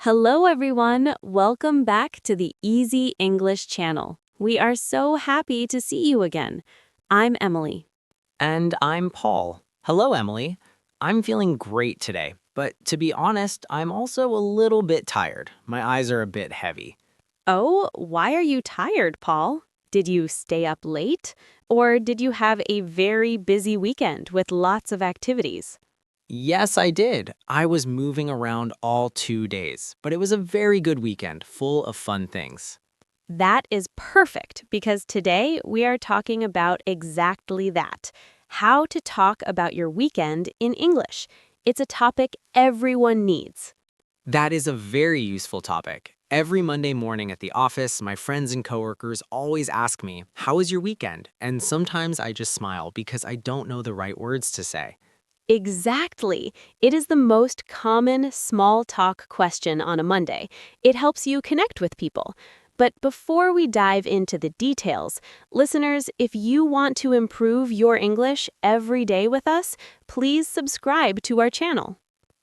Hello everyone, welcome back to the Easy English channel. We are so happy to see you again. I'm Emily. And I'm Paul. Hello, Emily. I'm feeling great today, but to be honest, I'm also a little bit tired. My eyes are a bit heavy. Oh, why are you tired, Paul? Did you stay up late? Or did you have a very busy weekend with lots of activities? Yes, I did. I was moving around all 2 days, but it was a very good weekend full of fun things. That is perfect because today we are talking about exactly that. How to talk about your weekend in English. It's a topic everyone needs. That is a very useful topic. Every Monday morning at the office, my friends and coworkers always ask me, "How was your weekend?" And sometimes I just smile because I don't know the right words to say. Exactly. It is the most common small talk question on a Monday. It helps you connect with people. But before we dive into the details, listeners, if you want to improve your English every day with us, please subscribe to our channel.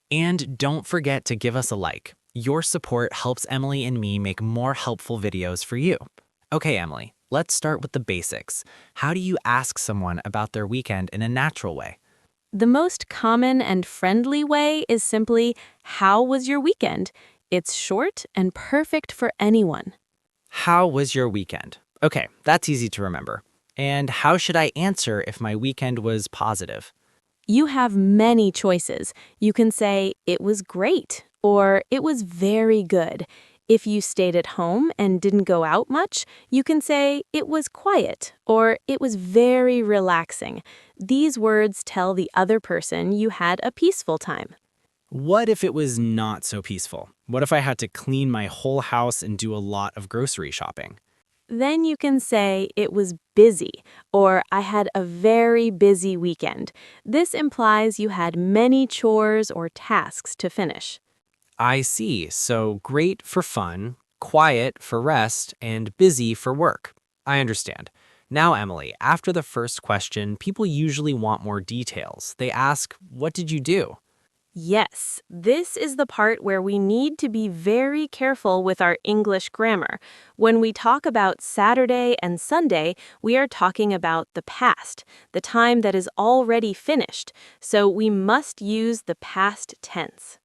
And don't forget to give us a like. Your support helps Emily and me make more helpful videos for you. Okay, Emily, let's start with the basics. How do you ask someone about their weekend in a natural way? The most common and friendly way is simply, "How was your weekend?" It's short and perfect for anyone. How was your weekend? Okay, that's easy to remember. And how should I answer if my weekend was positive? You have many choices. You can say, "It was great," or "It was very good." If you stayed at home and didn't go out much, you can say, "It was quiet," or "It was very relaxing." These words tell the other person you had a peaceful time. What if it was not so peaceful? What if I had to clean my whole house and do a lot of grocery shopping? Then you can say, "It was busy," or "I had a very busy weekend." This implies you had many chores or tasks to finish. I see. So great for fun, quiet for rest, and busy for work. I understand. Now, Emily, after the first question, people usually want more details. They ask, "What did you do?" Yes, this is the part where we need to be very careful with our English grammar. When we talk about Saturday and Sunday, we are talking about the past, the time that is already finished. So we must use the past tense.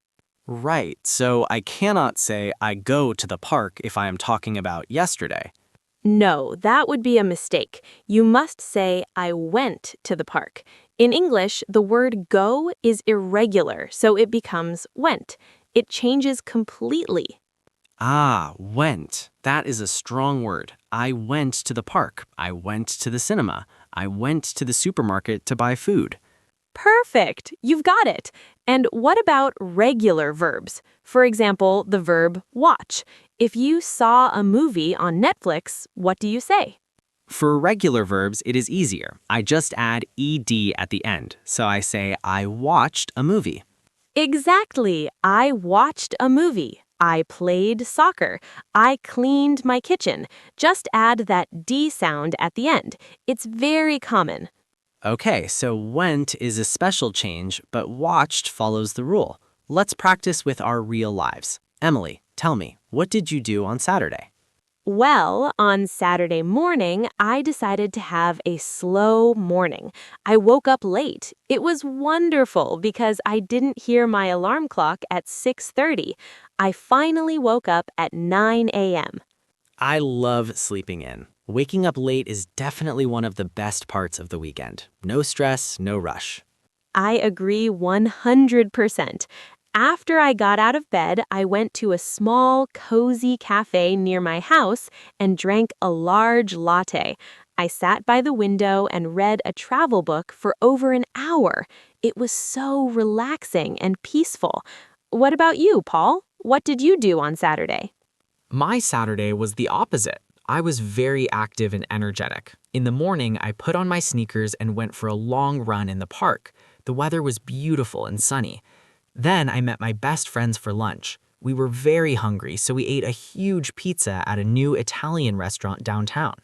Right, so I cannot say I go to the park if I am talking about yesterday. No, that would be a mistake. You must say, "I went to the park." In English, the word go is irregular, so it becomes went. It changes completely. Ah, went. That is a strong word. I went to the park. I went to the cinema. I went to the supermarket to buy food. Perfect! You've got it. And what about regular verbs? For example, the verb watch. If you saw a movie on Netflix, what do you say? For regular verbs, it is easier. I just add ed at the end. So I say, I watched a movie. Exactly. I watched a movie. I played soccer. I cleaned my kitchen. Just add that D sound at the end. It's very common. Okay, so went is a special change, but watched follows the rule. Let's practice with our real lives. Emily, tell me, what did you do on Saturday? Well, on Saturday morning, I decided to have a slow morning. I woke up late. It was wonderful because I didn't hear my alarm clock at 6:30. I finally woke up at 9 a.m. I love sleeping in. Waking up late is definitely one of the best parts of the weekend. No stress, no rush. I agree 100%. After I got out of bed, I went to a small, cozy cafe near my house and drank a large latte. I sat by the window and read a travel book for over an hour. It was so relaxing and peaceful. What about you, Paul? What did you do on Saturday? My Saturday was the opposite. I was very active and energetic. In the morning, I put on my sneakers and went for a long run in the park. The weather was beautiful and sunny. Then I met my best friends for lunch. We were very hungry, so we ate a huge pizza at a new Italian restaurant downtown.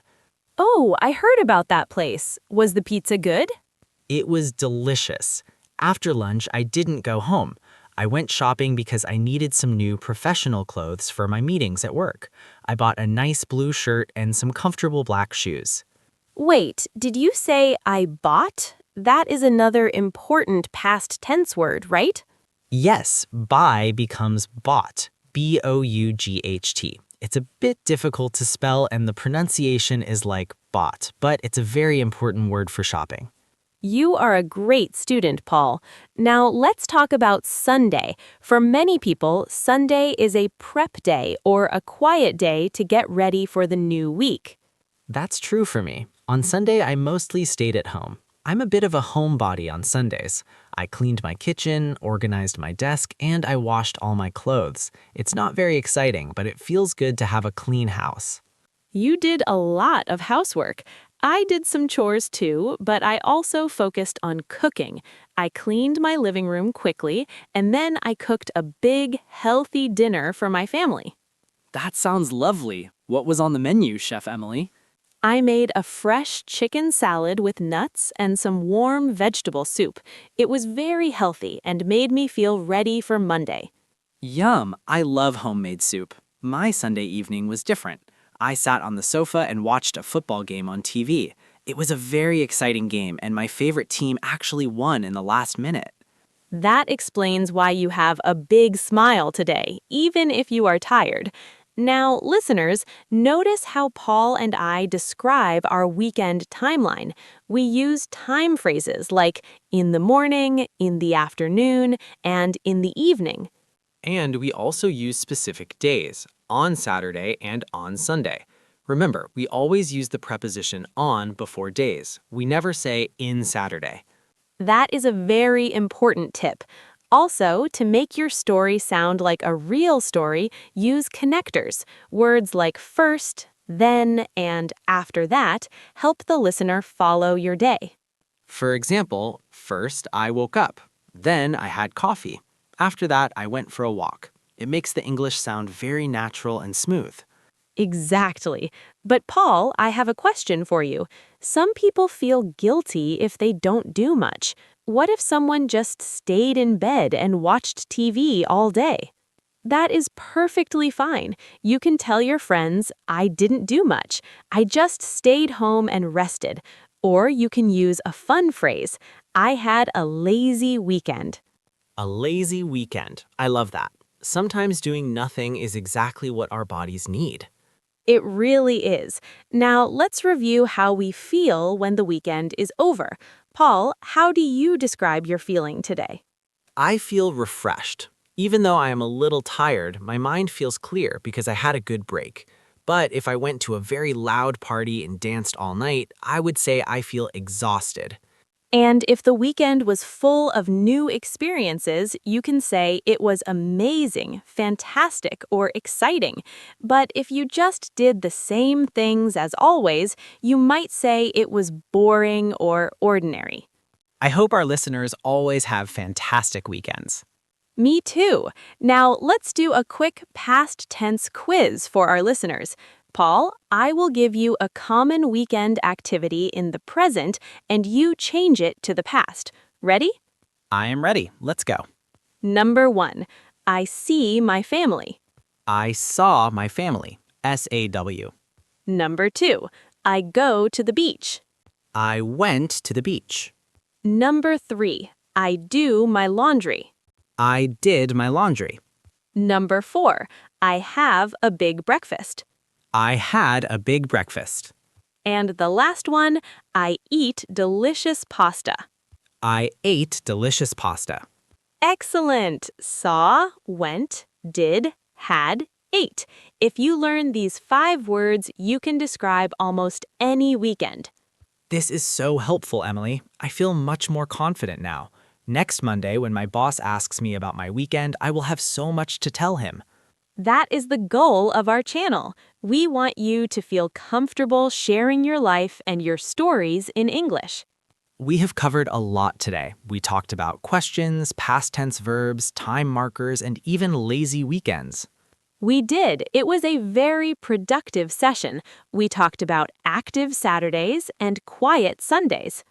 Oh, I heard about that place. Was the pizza good? It was delicious. After lunch, I didn't go home. I went shopping because I needed some new professional clothes for my meetings at work. I bought a nice blue shirt and some comfortable black shoes. Wait, did you say I bought? That is another important past tense word, right? Yes, buy becomes bought. B-O-U-G-H-T. It's a bit difficult to spell and the pronunciation is like bought, but it's a very important word for shopping. You are a great student, Paul. Now let's talk about Sunday. For many people, Sunday is a prep day or a quiet day to get ready for the new week. That's true for me. On Sunday, I mostly stayed at home. I'm a bit of a homebody on Sundays. I cleaned my kitchen, organized my desk, and I washed all my clothes. It's not very exciting, but it feels good to have a clean house. You did a lot of housework. I did some chores too, but I also focused on cooking. I cleaned my living room quickly, and then I cooked a big, healthy dinner for my family. That sounds lovely. What was on the menu, Chef Emily? I made a fresh chicken salad with nuts and some warm vegetable soup. It was very healthy and made me feel ready for Monday. Yum! I love homemade soup. My Sunday evening was different. I sat on the sofa and watched a football game on TV. It was a very exciting game, and my favorite team actually won in the last minute. That explains why you have a big smile today, even if you are tired. Now, listeners, notice how Paul and I describe our weekend timeline. We use time phrases like in the morning, in the afternoon, and in the evening. And we also use specific days, on Saturday and on Sunday. Remember, we always use the preposition on before days. We never say in Saturday. That is a very important tip. Also, to make your story sound like a real story, use connectors. Words like first, then, and after that help the listener follow your day. For example, first I woke up. Then I had coffee. After that, I went for a walk. It makes the English sound very natural and smooth. Exactly. But Paul, I have a question for you. Some people feel guilty if they don't do much. What if someone just stayed in bed and watched TV all day? That is perfectly fine. You can tell your friends, I didn't do much. I just stayed home and rested. Or you can use a fun phrase, I had a lazy weekend. A lazy weekend. I love that. Sometimes doing nothing is exactly what our bodies need. It really is. Now, let's review how we feel when the weekend is over. Paul, how do you describe your feeling today? I feel refreshed. Even though I am a little tired, my mind feels clear because I had a good break. But if I went to a very loud party and danced all night, I would say I feel exhausted. And if the weekend was full of new experiences, you can say it was amazing, fantastic, or exciting. But if you just did the same things as always, you might say it was boring or ordinary. I hope our listeners always have fantastic weekends. Me too. Now let's do a quick past tense quiz for our listeners. Paul, I will give you a common weekend activity in the present, and you change it to the past. Ready? I am ready. Let's go. Number 1. I see my family. I saw my family. SAW. Number 2. I go to the beach. I went to the beach. Number 3. I do my laundry. I did my laundry. Number 4. I have a big breakfast. I had a big breakfast. And the last one, I eat delicious pasta. I ate delicious pasta. Excellent! Saw, went, did, had, ate. If you learn these 5 words, you can describe almost any weekend. This is so helpful, Emily. I feel much more confident now. Next Monday, when my boss asks me about my weekend, I will have so much to tell him. That is the goal of our channel. We want you to feel comfortable sharing your life and your stories in English. We have covered a lot today. We talked about questions, past tense verbs, time markers, and even lazy weekends. We did. It was a very productive session. We talked about active Saturdays and quiet Sundays.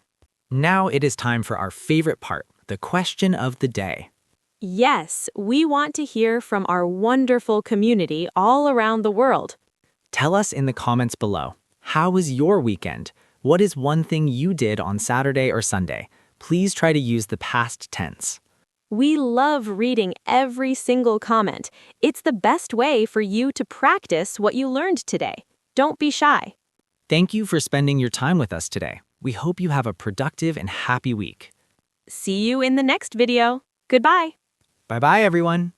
Now it is time for our favorite part, the question of the day. Yes, we want to hear from our wonderful community all around the world. Tell us in the comments below. How was your weekend? What is one thing you did on Saturday or Sunday? Please try to use the past tense. We love reading every single comment. It's the best way for you to practice what you learned today. Don't be shy. Thank you for spending your time with us today. We hope you have a productive and happy week. See you in the next video. Goodbye. Bye-bye, everyone.